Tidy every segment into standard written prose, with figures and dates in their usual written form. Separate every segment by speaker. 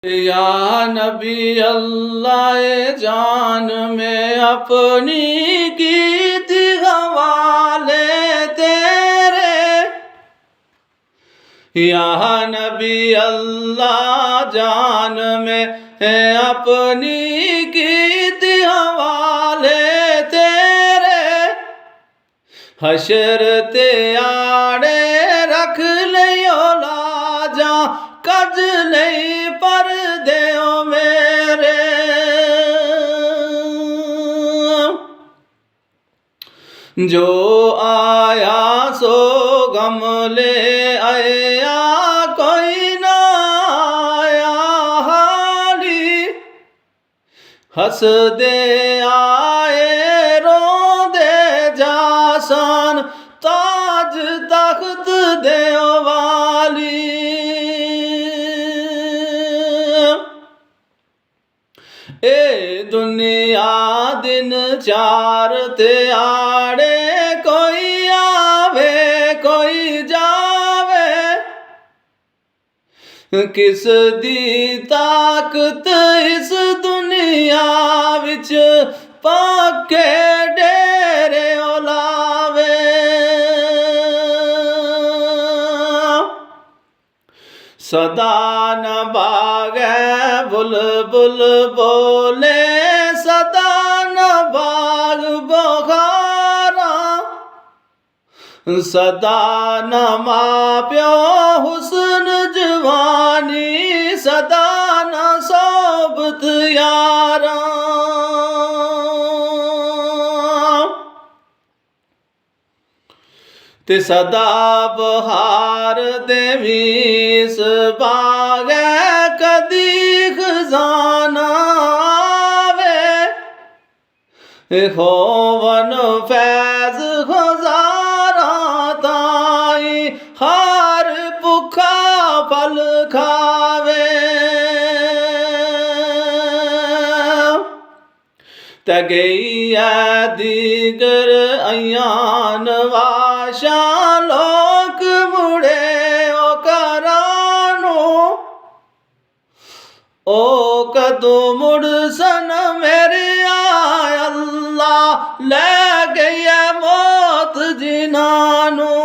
Speaker 1: या नबी अल्लाह जान में अपनी गीत हवाले तेरे। या नबी अल्लाह जान में अपनी गीत हवाले तेरे। हशर ते आड़े रख लियो लाजा कज नहीं पर देओ मेरे। जो आया सो गम ले आया कोई ना आया हाली। हंस दे आए रो दे जासन ताज तख्त देओ वाली। ए दुनिया दिन चार ते आड़े कोई आवे कोई जावे। किस दी ताकत इस दुनिया विच पाके डेरे ओलावे। सदा न बागे बुलबुल बोले सदा न बाग बखारा। सदा न माँ प्यो हुस्न जवानी सदा न सोबत यारा। ते सदा बहार देवीस बागे कदी खजाना आवे। होवन फैज खजारा ताई हार भुखा फल खावे। तगैया दीगर अयान वाशा लोक मुड़े ओ करानो। ओ कदू मुड़सन मेरे आय अल्लाह ले गया मौत जिनानो।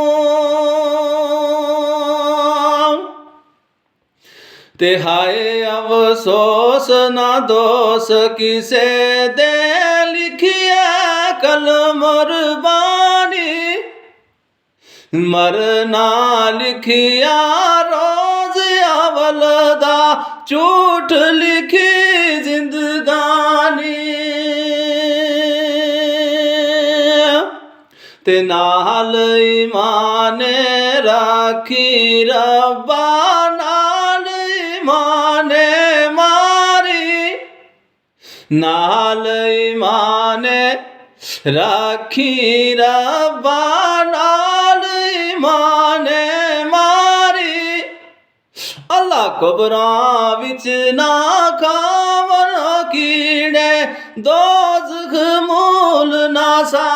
Speaker 1: ते हाय अफसोस ना दोष किसे दे लिखिया कलमरबानी। मरना लिखिया रोज अवलदा झूठ लिखी जिंदगानी। ते नाल ईमाने राखी रब्बा नाल ईमाने मारी। नाल ईमाने राखी रब्बा नाल ईमाने मारी। अल्लाह कब्रां विच ना खावन कीड़े दोज़ख मूल ना सा।